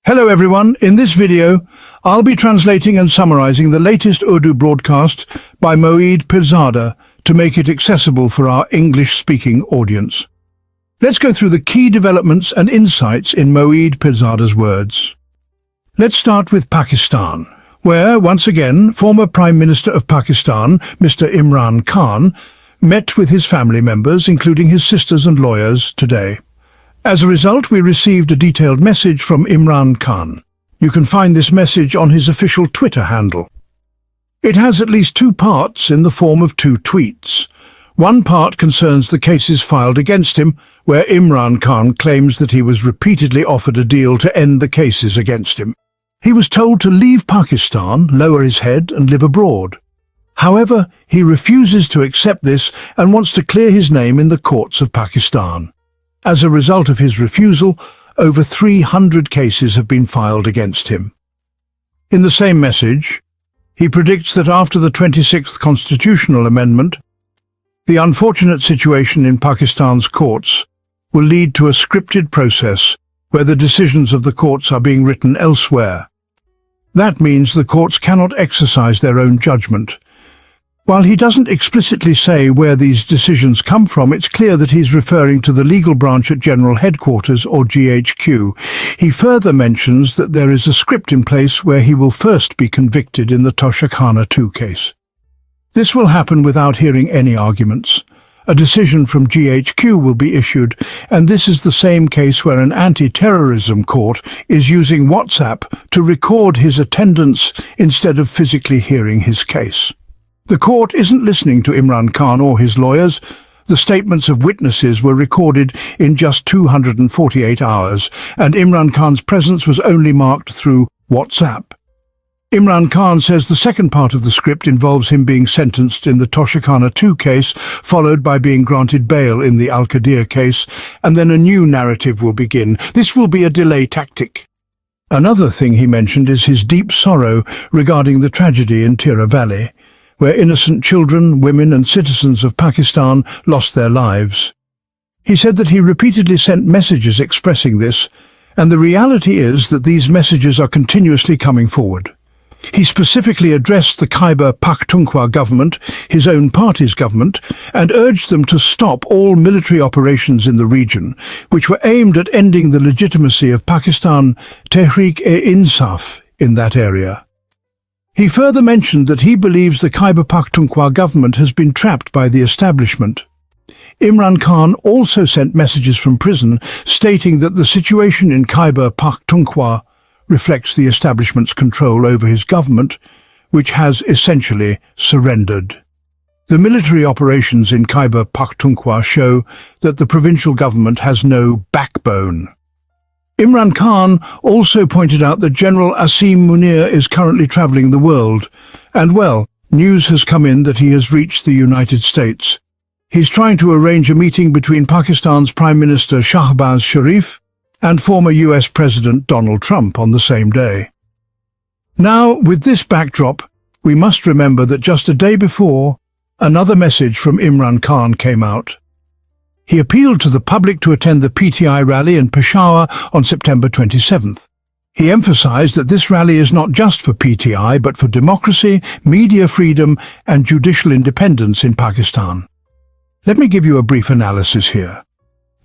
Hello everyone, in this video I'll be translating and summarizing the latest Urdu broadcast by Moeed Pirzada to make it accessible for our English-speaking audience. Let's go through the key developments and insights in Moeed Pirzada's words. Let's start with Pakistan, where, once again, former Prime Minister of Pakistan, Mr. Imran Khan, met with his family members, including his sisters and lawyers, today. As a result, we received a detailed message from Imran Khan. You can find this message on his official Twitter handle. It has at least two parts in the form of two tweets. One part concerns the cases filed against him, where Imran Khan claims that he was repeatedly offered a deal to end the cases against him. He was told to leave Pakistan, lower his head and live abroad. However, he refuses to accept this and wants to clear his name in the courts of Pakistan. As a result of his refusal, over 300 cases have been filed against him. In the same message, he predicts that after the 26th constitutional amendment, the unfortunate situation in Pakistan's courts will lead to a scripted process where the decisions of the courts are being written elsewhere. That means the courts cannot exercise their own judgment. While he doesn't explicitly say where these decisions come from, it's clear that he's referring to the legal branch at General Headquarters, or GHQ. He further mentions that there is a script in place where he will first be convicted in the Toshakhana 2 case. This will happen without hearing any arguments. A decision from GHQ will be issued, and this is the same case where an anti-terrorism court is using WhatsApp to record his attendance instead of physically hearing his case. The court isn't listening to Imran Khan or his lawyers. The statements of witnesses were recorded in just 248 hours, and Imran Khan's presence was only marked through WhatsApp. Imran Khan says the second part of the script involves him being sentenced in the Toshakhana 2 case, followed by being granted bail in the Al-Qadir case, and then a new narrative will begin. This will be a delay tactic. Another thing he mentioned is his deep sorrow regarding the tragedy in Tira Valley, where innocent children, women and citizens of Pakistan lost their lives. He said that he repeatedly sent messages expressing this, and the reality is that these messages are continuously coming forward. He specifically addressed the Khyber Pakhtunkhwa government, his own party's government, and urged them to stop all military operations in the region, which were aimed at ending the legitimacy of Pakistan Tehreek-e-Insaf in that area. He further mentioned that he believes the Khyber Pakhtunkhwa government has been trapped by the establishment. Imran Khan also sent messages from prison stating that the situation in Khyber Pakhtunkhwa reflects the establishment's control over his government, which has essentially surrendered. The military operations in Khyber Pakhtunkhwa show that the provincial government has no backbone. Imran Khan also pointed out that General Asim Munir is currently traveling the world, and news has come in that he has reached the United States. He's trying to arrange a meeting between Pakistan's Prime Minister Shahbaz Sharif and former US President Donald Trump on the same day. Now, with this backdrop, we must remember that just a day before, another message from Imran Khan came out. He appealed to the public to attend the PTI rally in Peshawar on September 27th. He emphasized that this rally is not just for PTI, but for democracy, media freedom, and judicial independence in Pakistan. Let me give you a brief analysis here.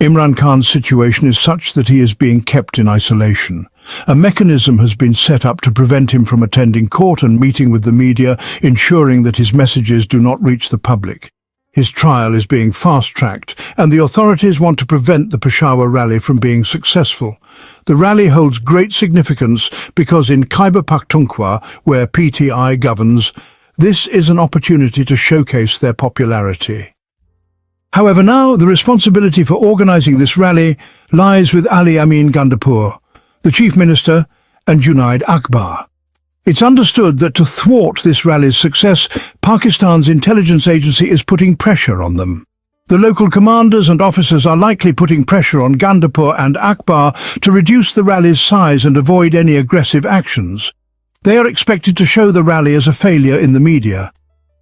Imran Khan's situation is such that he is being kept in isolation. A mechanism has been set up to prevent him from attending court and meeting with the media, ensuring that his messages do not reach the public. His trial is being fast-tracked, and the authorities want to prevent the Peshawar rally from being successful. The rally holds great significance because in Khyber Pakhtunkhwa, where PTI governs, this is an opportunity to showcase their popularity. However, now the responsibility for organizing this rally lies with Ali Amin Gandapur, the Chief Minister, and Junaid Akbar. It's understood that to thwart this rally's success, Pakistan's intelligence agency is putting pressure on them. The local commanders and officers are likely putting pressure on Gandapur and Akbar to reduce the rally's size and avoid any aggressive actions. They are expected to show the rally as a failure in the media.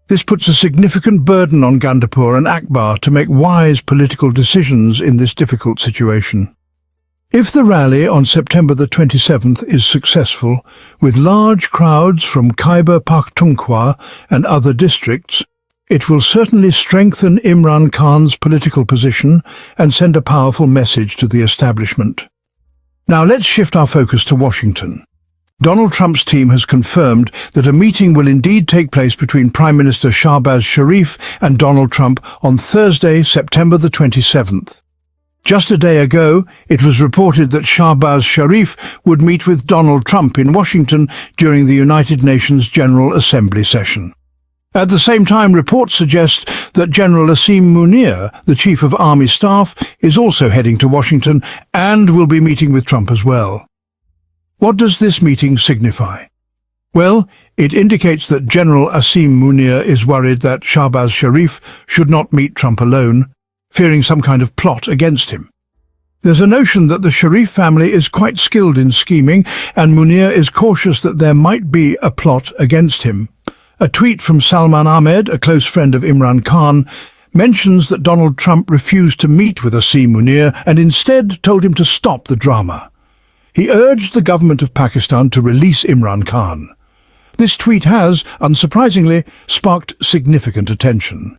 This puts a significant burden on Gandapur and Akbar to make wise political decisions in this difficult situation. If the rally on September the 27th is successful, with large crowds from Khyber Pakhtunkhwa and other districts, it will certainly strengthen Imran Khan's political position and send a powerful message to the establishment. Now let's shift our focus to Washington. Donald Trump's team has confirmed that a meeting will indeed take place between Prime Minister Shahbaz Sharif and Donald Trump on Thursday, September the 27th. Just a day ago, it was reported that Shahbaz Sharif would meet with Donald Trump in Washington during the United Nations General Assembly session. At the same time, reports suggest that General Asim Munir, the Chief of Army Staff, is also heading to Washington and will be meeting with Trump as well. What does this meeting signify? Well, it indicates that General Asim Munir is worried that Shahbaz Sharif should not meet Trump alone, fearing some kind of plot against him. There's a notion that the Sharif family is quite skilled in scheming, and Munir is cautious that there might be a plot against him. A tweet from Salman Ahmed, a close friend of Imran Khan, mentions that Donald Trump refused to meet with Asim Munir and instead told him to stop the drama. He urged the government of Pakistan to release Imran Khan. This tweet has, unsurprisingly, sparked significant attention.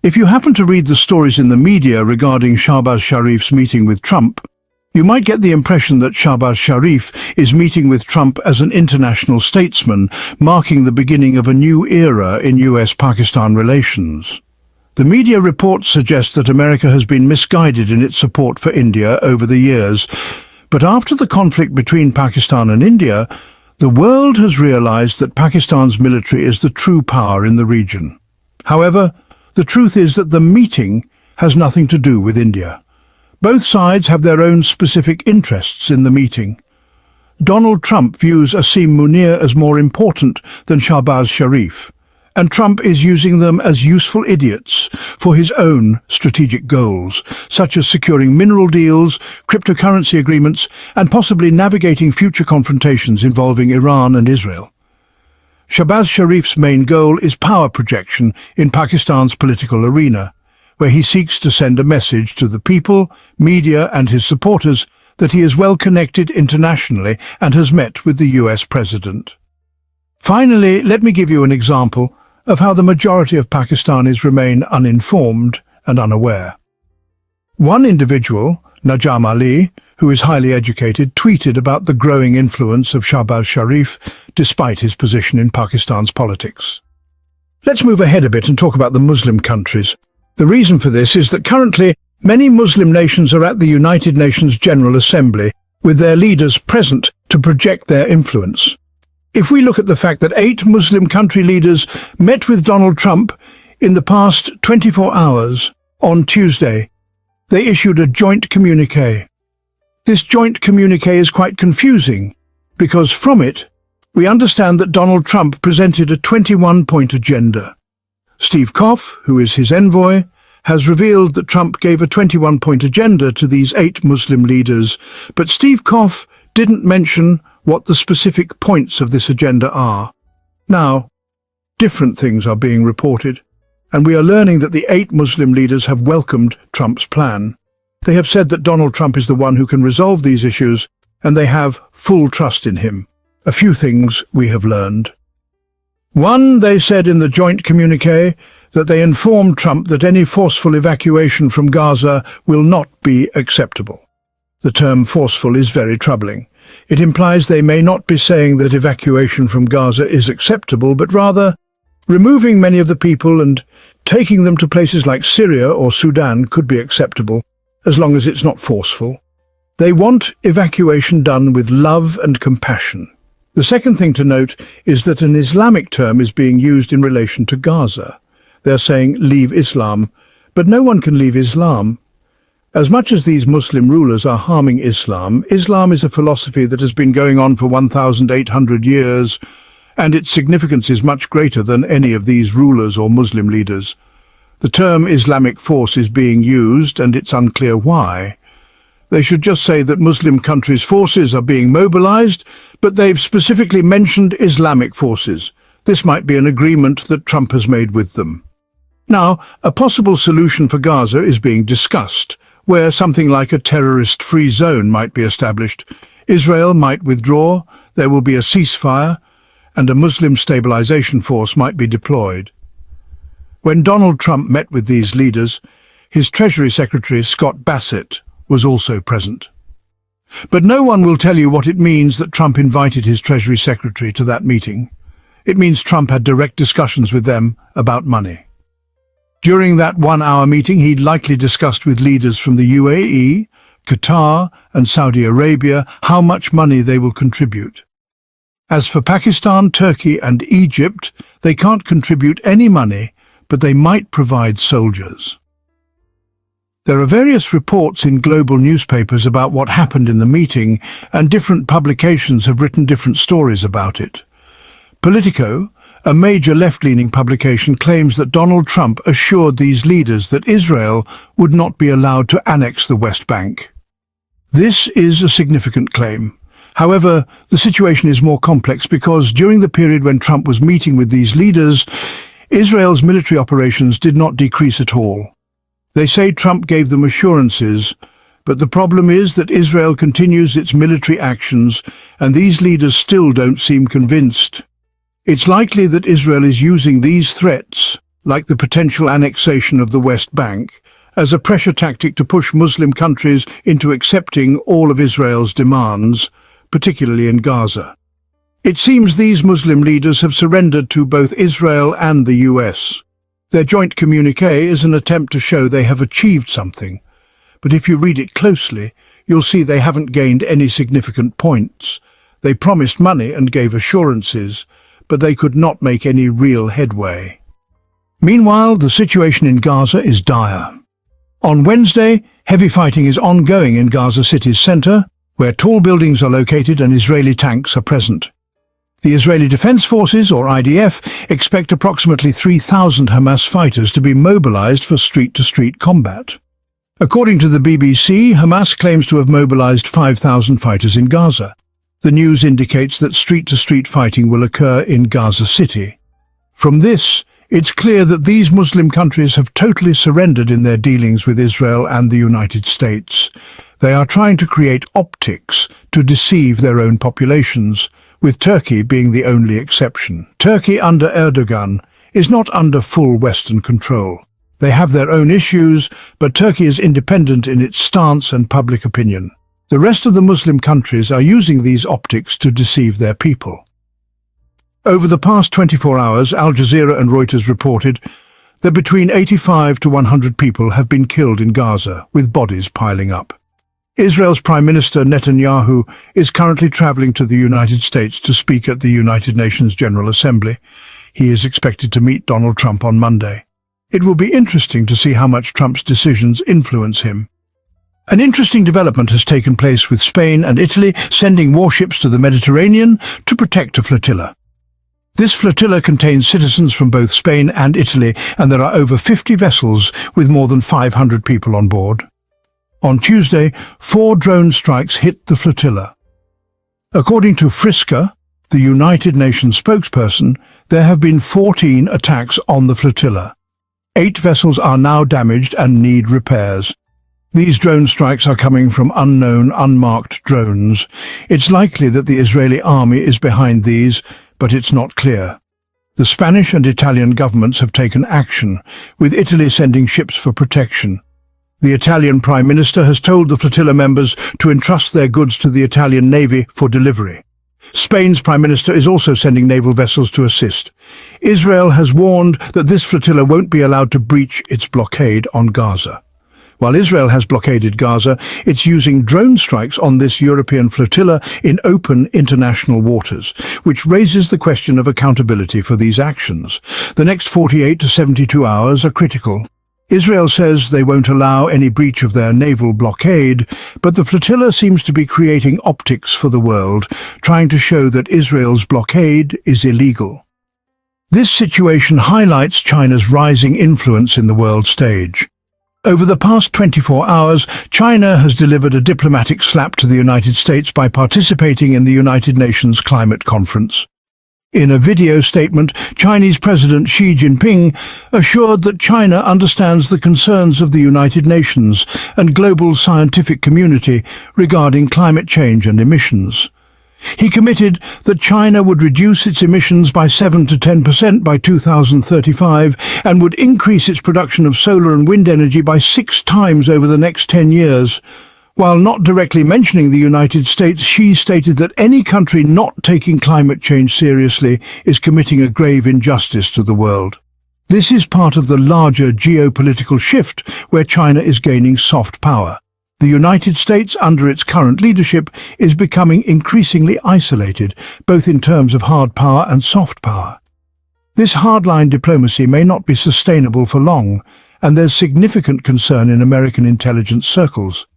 If you happen to read the stories in the media regarding Shahbaz Sharif's meeting with Trump, you might get the impression that Shahbaz Sharif is meeting with Trump as an international statesman, marking the beginning of a new era in US-Pakistan relations. The media reports suggest that America has been misguided in its support for India over the years, but after the conflict between Pakistan and India, the world has realized that Pakistan's military is the true power in the region. However, the truth is that the meeting has nothing to do with India. Both sides have their own specific interests in the meeting. Donald Trump views Asim Munir as more important than Shahbaz Sharif, and Trump is using them as useful idiots for his own strategic goals, such as securing mineral deals, cryptocurrency agreements, and possibly navigating future confrontations involving Iran and Israel. Shahbaz Sharif's main goal is power projection in Pakistan's political arena, where he seeks to send a message to the people, media and his supporters that he is well connected internationally and has met with the US president. Finally, let me give you an example of how the majority of Pakistanis remain uninformed and unaware. One individual, Najam Ali, who is highly educated, tweeted about the growing influence of Shahbaz Sharif despite his position in Pakistan's politics. Let's move ahead a bit and talk about the Muslim countries. The reason for this is that currently many Muslim nations are at the United Nations General Assembly, with their leaders present to project their influence. If we look at the fact that 8 Muslim country leaders met with Donald Trump in the past 24 hours, on Tuesday, they issued a joint communiqué. This joint communiqué is quite confusing, because from it, we understand that Donald Trump presented a 21-point agenda. Steve Koff, who is his envoy, has revealed that Trump gave a 21-point agenda to these 8 Muslim leaders, but Steve Koff didn't mention what the specific points of this agenda are. Now, different things are being reported, and we are learning that the 8 Muslim leaders have welcomed Trump's plan. They have said that Donald Trump is the one who can resolve these issues, and they have full trust in him. A few things we have learned. 1, they said in the joint communiqué that they informed Trump that any forceful evacuation from Gaza will not be acceptable. The term forceful is very troubling. It implies they may not be saying that evacuation from Gaza is acceptable, but rather removing many of the people and taking them to places like Syria or Sudan could be acceptable, as long as it's not forceful. They want evacuation done with love and compassion. The second thing to note is that an Islamic term is being used in relation to Gaza. They're saying, leave Islam, but no one can leave Islam. As much as these Muslim rulers are harming Islam, Islam is a philosophy that has been going on for 1,800 years, and its significance is much greater than any of these rulers or Muslim leaders. The term Islamic force is being used, and it's unclear why. They should just say that Muslim countries' forces are being mobilized, but they've specifically mentioned Islamic forces. This might be an agreement that Trump has made with them. Now, a possible solution for Gaza is being discussed. where something like a terrorist-free zone might be established. Israel might withdraw, there will be a ceasefire, and a Muslim stabilization force might be deployed. When Donald Trump met with these leaders, his Treasury Secretary, Scott Bassett, was also present. But no one will tell you what it means that Trump invited his Treasury Secretary to that meeting. It means Trump had direct discussions with them about money. During that one-hour meeting, he'd likely discussed with leaders from the UAE, Qatar, and Saudi Arabia how much money they will contribute. As for Pakistan, Turkey, and Egypt, they can't contribute any money, but they might provide soldiers. There are various reports in global newspapers about what happened in the meeting, and different publications have written different stories about it. Politico, a major left-leaning publication, claims that Donald Trump assured these leaders that Israel would not be allowed to annex the West Bank. This is a significant claim. However, the situation is more complex because during the period when Trump was meeting with these leaders, Israel's military operations did not decrease at all. They say Trump gave them assurances, but the problem is that Israel continues its military actions, and these leaders still don't seem convinced. It's likely that Israel is using these threats, like the potential annexation of the West Bank, as a pressure tactic to push Muslim countries into accepting all of Israel's demands, particularly in Gaza. It seems these Muslim leaders have surrendered to both Israel and the US. Their joint communiqué is an attempt to show they have achieved something, but if you read it closely, you'll see they haven't gained any significant points. They promised money and gave assurances, but they could not make any real headway. Meanwhile, the situation in Gaza is dire. On Wednesday, heavy fighting is ongoing in Gaza city's center, where tall buildings are located and Israeli tanks are present. The Israeli Defense Forces, or IDF, expect approximately 3,000 Hamas fighters to be mobilized for street-to-street combat. According to the BBC, Hamas claims to have mobilized 5,000 fighters in Gaza. The news indicates that street-to-street fighting will occur in Gaza City. From this, it's clear that these Muslim countries have totally surrendered in their dealings with Israel and the United States. They are trying to create optics to deceive their own populations, with Turkey being the only exception. Turkey under Erdogan is not under full Western control. They have their own issues, but Turkey is independent in its stance and public opinion. The rest of the Muslim countries are using these optics to deceive their people. Over the past 24 hours, Al Jazeera and Reuters reported that between 85 to 100 people have been killed in Gaza, with bodies piling up. Israel's Prime Minister Netanyahu is currently traveling to the United States to speak at the United Nations General Assembly. He is expected to meet Donald Trump on Monday. It will be interesting to see how much Trump's decisions influence him. An interesting development has taken place with Spain and Italy sending warships to the Mediterranean to protect a flotilla. This flotilla contains citizens from both Spain and Italy, and there are over 50 vessels with more than 500 people on board. On Tuesday, 4 drone strikes hit the flotilla. According to Friska, the United Nations spokesperson, there have been 14 attacks on the flotilla. 8 vessels are now damaged and need repairs. These drone strikes are coming from unknown, unmarked drones. It's likely that the Israeli army is behind these, but it's not clear. The Spanish and Italian governments have taken action, with Italy sending ships for protection. The Italian Prime Minister has told the flotilla members to entrust their goods to the Italian Navy for delivery. Spain's Prime Minister is also sending naval vessels to assist. Israel has warned that this flotilla won't be allowed to breach its blockade on Gaza. While Israel has blockaded Gaza, it's using drone strikes on this European flotilla in open international waters, which raises the question of accountability for these actions. The next 48 to 72 hours are critical. Israel says they won't allow any breach of their naval blockade, but the flotilla seems to be creating optics for the world, trying to show that Israel's blockade is illegal. This situation highlights China's rising influence in the world stage. Over the past 24 hours, China has delivered a diplomatic slap to the United States by participating in the United Nations Climate Conference. In a video statement, Chinese President Xi Jinping assured that China understands the concerns of the United Nations and global scientific community regarding climate change and emissions. He committed that China would reduce its emissions by 7 to 10% by 2035 and would increase its production of solar and wind energy by 6 times over the next 10 years. While not directly mentioning the United States, Xi stated that any country not taking climate change seriously is committing a grave injustice to the world. This is part of the larger geopolitical shift where China is gaining soft power. The United States, under its current leadership, is becoming increasingly isolated, both in terms of hard power and soft power. This hardline diplomacy may not be sustainable for long, and there's significant concern in American intelligence circles.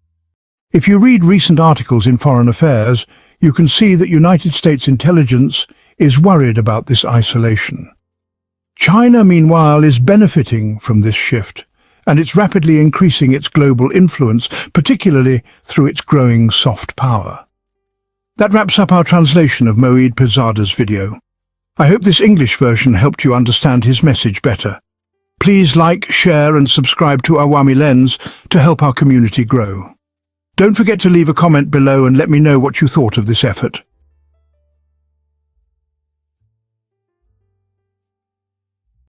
If you read recent articles in Foreign Affairs, you can see that United States intelligence is worried about this isolation. China, meanwhile, is benefiting from this shift, and it's rapidly increasing its global influence, particularly through its growing soft power. That wraps up our translation of Moeed Pirzada's video. I hope this English version helped you understand his message better. Please like, share and subscribe to Awami Lens to help our community grow. Don't forget to leave a comment below and let me know what you thought of this effort.